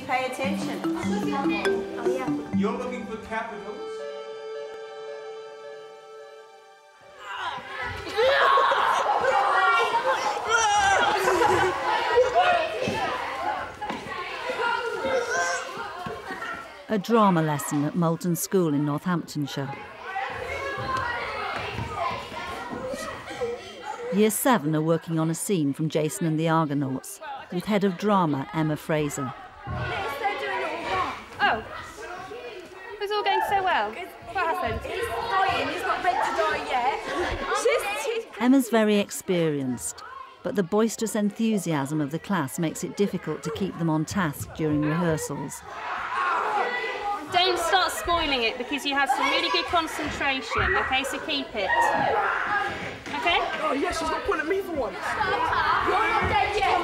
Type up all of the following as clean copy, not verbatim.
pay attention. Oh, yeah. You're looking for capitals? A drama lesson at Moulton School in Northamptonshire. Year 7 are working on a scene from Jason and the Argonauts with head of drama Emma Fraser. Oh, it was all going so well. What happened? He's dying, he's not meant to die yet. Emma's very experienced, but the boisterous enthusiasm of the class makes it difficult to keep them on task during rehearsals. Don't start spoiling it because you have some really good concentration, OK? So keep it. OK? Oh, yes, she's not pulling at me for once. You're not dead yet.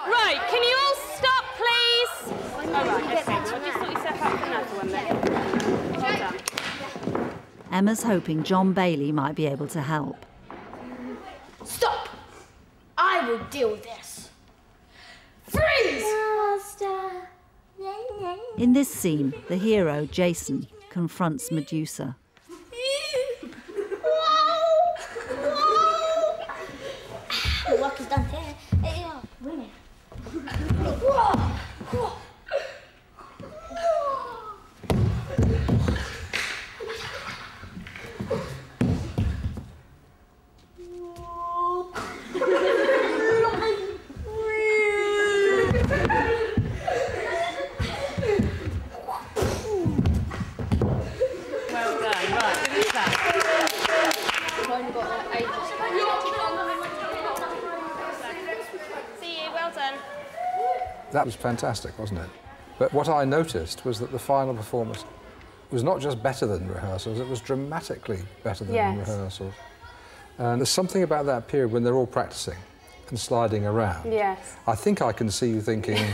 Right, can you all stop, please? All right, OK. I just thought you said half another one then. Well done. Emma's hoping John Bayley might be able to help. Stop! I will deal with this. Freeze! In this scene, the hero, Jason, confronts Medusa. The work is done here. Bring it. That was fantastic, wasn't it? But what I noticed was that the final performance was not just better than rehearsals, it was dramatically better than rehearsals. And there's something about that period when they're all practicing and sliding around. Yes. I think I can see you thinking,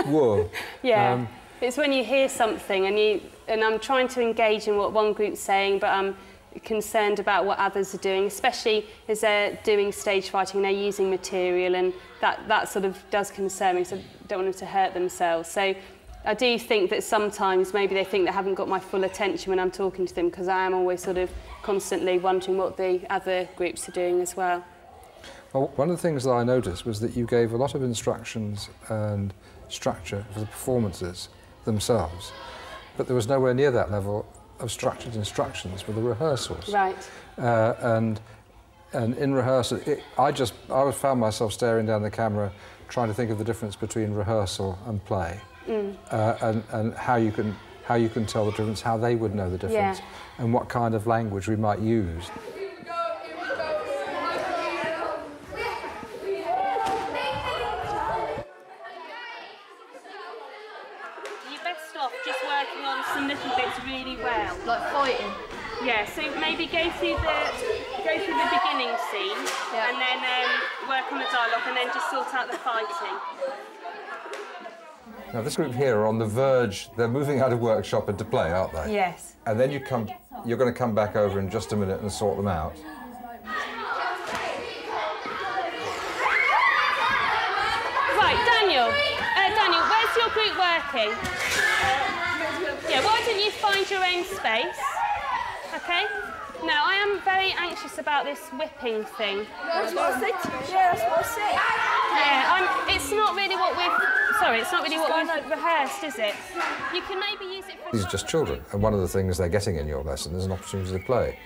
whoa. Yeah, it's when you hear something and I'm trying to engage in what one group's saying, but I'm concerned about what others are doing, especially as they're doing stage fighting and they're using material, and that sort of does concern me, so I don't want them to hurt themselves. So I do think that sometimes maybe they think they haven't got my full attention when I'm talking to them, because I am always sort of constantly wondering what the other groups are doing as well. Well, one of the things that I noticed was that you gave a lot of instructions and structure for the performances themselves, but there was nowhere near that level of structured instructions for the rehearsals. Right. And in rehearsal, I found myself staring down the camera, trying to think of the difference between rehearsal and play, and how you can tell the difference, how they would know the difference, and what kind of language we might use. Just working on some little bits really well. Like fighting? Yeah, so maybe go through the beginning scene and then work on the dialogue and then just sort out the fighting. Now this group here are on the verge, they're moving out of workshop into play, aren't they? Yes. And then you're going to come back over in just a minute and sort them out. Right, Daniel, where's your group working? Yeah, why don't you find your own space, OK? Now, I am very anxious about this whipping thing. That's what I said to you. Yeah, that's what I said. Yeah, it's not really what we've rehearsed, is it? You can maybe use it for... These are just children, and one of the things they're getting in your lesson is an opportunity to play.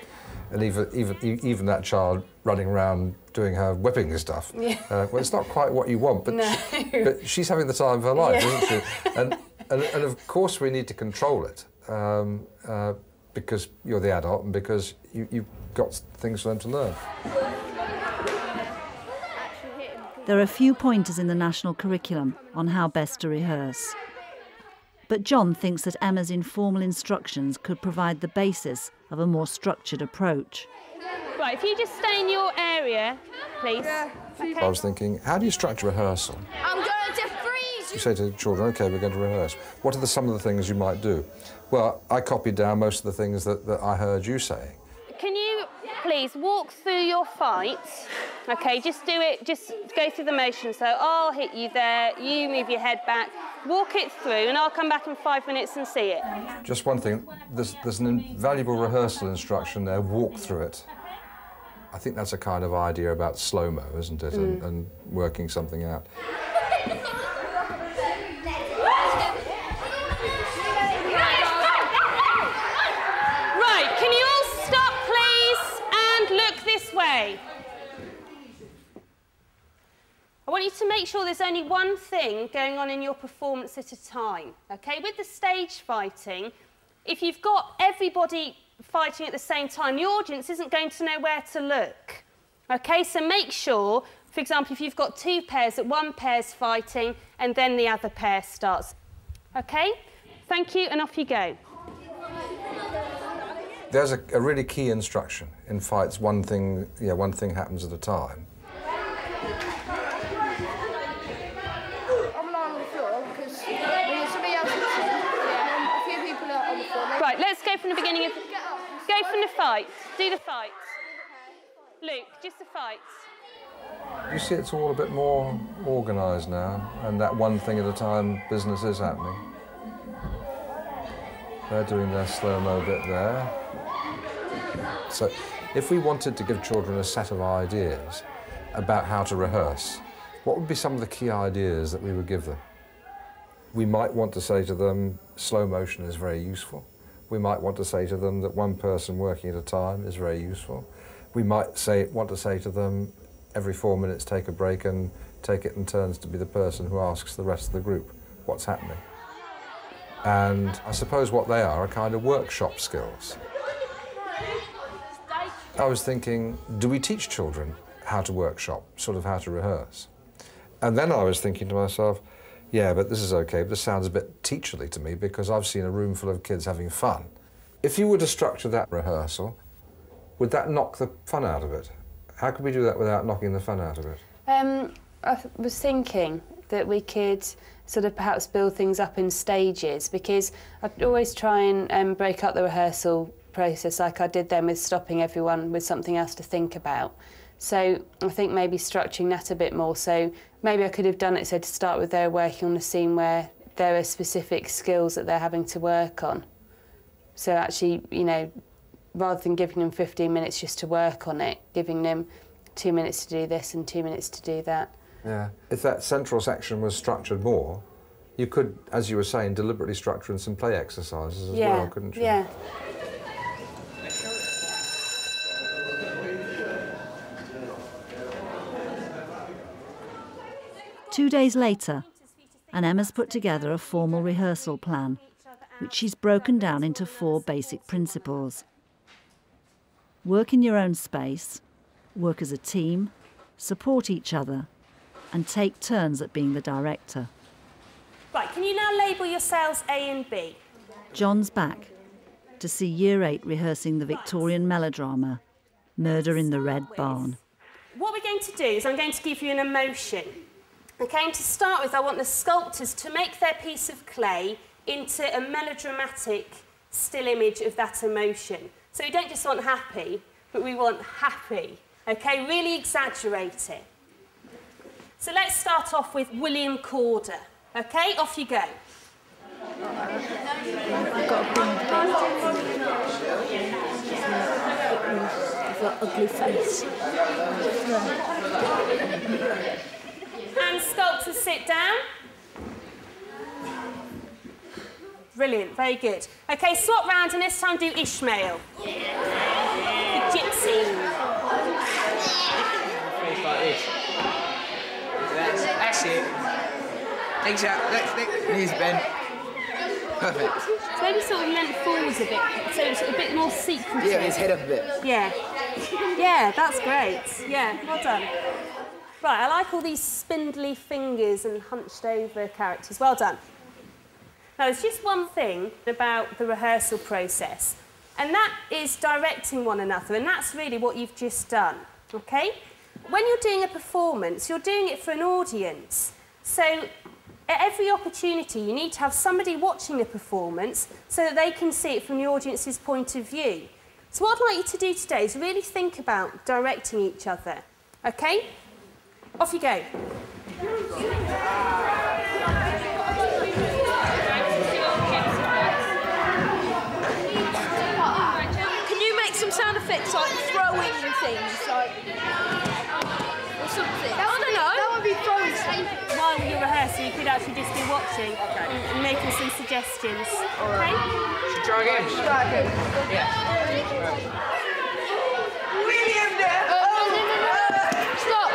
And even that child running around doing her whipping stuff, well, it's not quite what you want, but, but she's having the time of her life, isn't she? And of course we need to control it, because you're the adult and because you've got things for them to learn. There are a few pointers in the national curriculum on how best to rehearse. But John thinks that Emma's informal instructions could provide the basis of a more structured approach. Right, if you just stay in your area, please. Yeah. Okay. I was thinking, how do you structure rehearsal? I'm going to freeze! You say to the children, OK, we're going to rehearse. What are some of the things you might do? Well, I copied down most of the things that I heard you saying. Can you please walk through your fight. OK, just do it, just go through the motion. So I'll hit you there, you move your head back, walk it through, and I'll come back in 5 minutes and see it. Just one thing, there's an invaluable rehearsal instruction there, walk through it. I think that's a kind of idea about slow-mo, isn't it, and working something out. Right, can you all stop, please, and look this way? I want you to make sure there's only one thing going on in your performance at a time, OK? With the stage fighting, if you've got everybody fighting at the same time, the audience isn't going to know where to look. OK, so make sure, for example, if you've got two pairs, that one pair's fighting and then the other pair starts. OK, thank you, and off you go. There's a really key instruction in fights. One thing happens at a time. Right, let's go from the beginning of... Go from the fight. Do the fight. Luke, just the fight. You see, it's all a bit more organised now, and that one thing at a time business is happening. They're doing their slow-mo bit there. So, if we wanted to give children a set of ideas about how to rehearse, what would be some of the key ideas that we would give them? We might want to say to them, slow motion is very useful. We might want to say to them that one person working at a time is very useful. We might want to say to them, every 4 minutes take a break and take it in turns to be the person who asks the rest of the group what's happening. And I suppose what they are kind of workshop skills. I was thinking, do we teach children how to workshop, sort of how to rehearse? And then I was thinking to myself, yeah, but this is OK. This sounds a bit teacherly to me because I've seen a room full of kids having fun. If you were to structure that rehearsal, would that knock the fun out of it? How could we do that without knocking the fun out of it? I was thinking that we could sort of perhaps build things up in stages, because I'd always try and break up the rehearsal process like I did then with stopping everyone with something else to think about. So I think maybe structuring that a bit more. So maybe I could have done it so to start with they're working on a scene where there are specific skills that they're having to work on. So actually, you know, rather than giving them 15 minutes just to work on it, giving them 2 minutes to do this and 2 minutes to do that. Yeah. If that central section was structured more, you could, as you were saying, deliberately structure in some play exercises as well, couldn't you? Yeah. Two days later, and Emma's put together a formal rehearsal plan, which she's broken down into 4 basic principles. Work in your own space, work as a team, support each other, and take turns at being the director. Right, can you now label yourselves A and B? John's back to see Year 8 rehearsing the Victorian melodrama, Murder in the Red Barn. What we're going to do is I'm going to give you an emotion. Okay, and to start with, I want the sculptors to make their piece of clay into a melodramatic still image of that emotion. So we don't just want happy, but we want happy. Okay, really exaggerate it. So let's start off with William Corder. Okay, off you go. I've got a ugly face. And sculptors sit down. Brilliant, very good. OK, swap round and this time do Ishmael. The gypsy. Face like this. That's it. Legs out, knees bent. Perfect. So maybe sort of leant forwards a bit, so it's a bit more secretive. Yeah, his head up a bit. Yeah. Yeah, that's great. Yeah, well done. Right, I like all these spindly fingers and hunched over characters. Well done. Now, there's just one thing about the rehearsal process, and that is directing one another, and that's really what you've just done, OK? When you're doing a performance, you're doing it for an audience. So at every opportunity, you need to have somebody watching the performance so that they can see it from the audience's point of view. So what I'd like you to do today is really think about directing each other, okay? Off you go. Can you make some sound effects like throwing things, like or something? I don't know. That would be throwing. While you're rehearsing, you could actually just be watching and making some suggestions. Okay? Should try again. William there! Stop.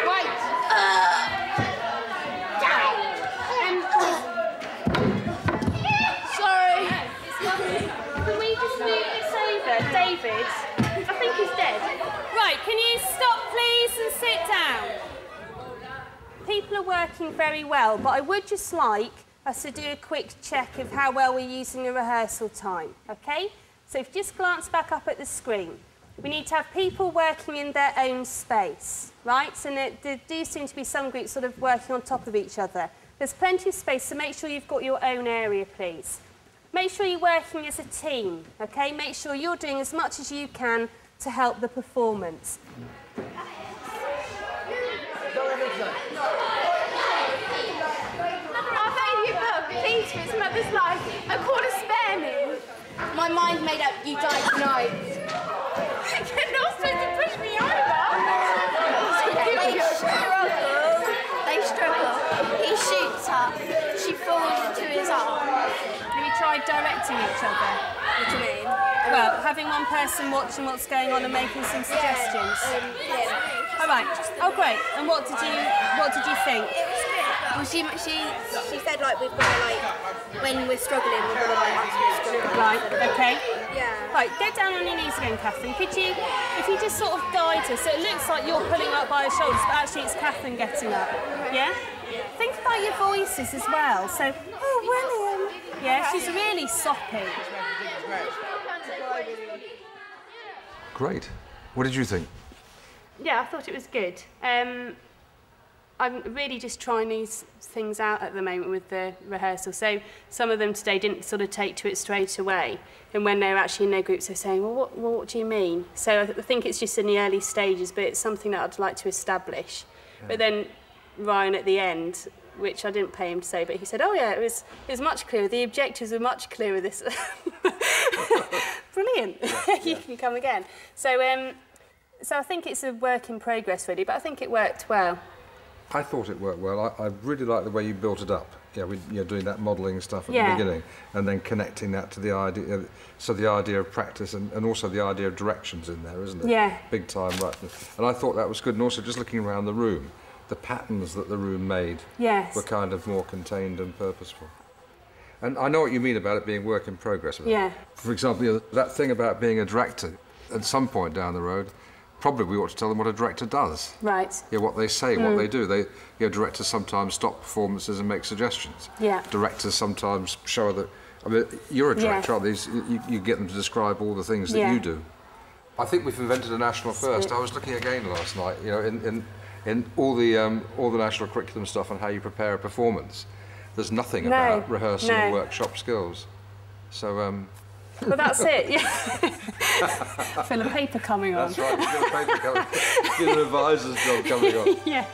Wait. Sorry. Can we just move this over? David, I think he's dead. Right, can you stop please and sit down? People are working very well, but I would just like us to do a quick check of how well we're using the rehearsal time, okay? So if you just glance back up at the screen, we need to have people working in their own space, right? So there do seem to be some groups sort of working on top of each other. There's plenty of space, so make sure you've got your own area, please. Make sure you're working as a team, okay? Make sure you're doing as much as you can to help the performance. Our favourite book, Please, for his mother's life, a quarter spare me. My mind made up. You died tonight. You're not supposed to push me over. They struggle. He shoots her. She falls into his arms. Have you tried directing each other? What do you mean? Well, having one person watching what's going on and making some suggestions. All right. Oh, great. And what did you think? Well, she said like we've got to like when we're struggling we've got to like actually struggle. Right. Okay. Yeah. Right. Get down on your knees again, Catherine. Could you, if you just sort of guide her, so it looks like you're pulling her up by her shoulders, but actually it's Catherine getting up. Yeah. Think about your voices as well. So, oh, William. Yeah. She's really soppy. Great. What did you think? Yeah, I thought it was good. I'm really just trying these things out at the moment with the rehearsal. So some of them today didn't sort of take to it straight away. And when they're actually in their groups, they're saying, well, what do you mean? So I think it's just in the early stages, but it's something that I'd like to establish. Yeah. But then Ryan at the end, which I didn't pay him to say, but he said, oh yeah, it was much clearer. The objectives were much clearer this. Brilliant. You can come again. So I think it's a work in progress really, but I think it worked well. I thought it worked well. I really like the way you built it up. Yeah, you're doing that modelling stuff at the beginning, and then connecting that to the idea. So the idea of practice and also the idea of directions in there, isn't it? Yeah. Big time, right? And I thought that was good. And also just looking around the room, the patterns that the room made were kind of more contained and purposeful. And I know what you mean about it being work in progress. Yeah. For example, that thing about being a director, at some point down the road, probably we ought to tell them what a director does. Right. Yeah, what they say, what they do. Directors sometimes stop performances and make suggestions. Yeah. Directors sometimes show that. I mean, you're a director, aren't you? You get them to describe all the things that you do. I think we've invented a national first. I was looking again last night. You know, in all the national curriculum stuff on how you prepare a performance. There's nothing about rehearsal and workshop skills. So. Well, that's it. Yeah. I feel a paper coming on. That's right. You've got a paper coming. You've got an advisor's job coming on. Yeah.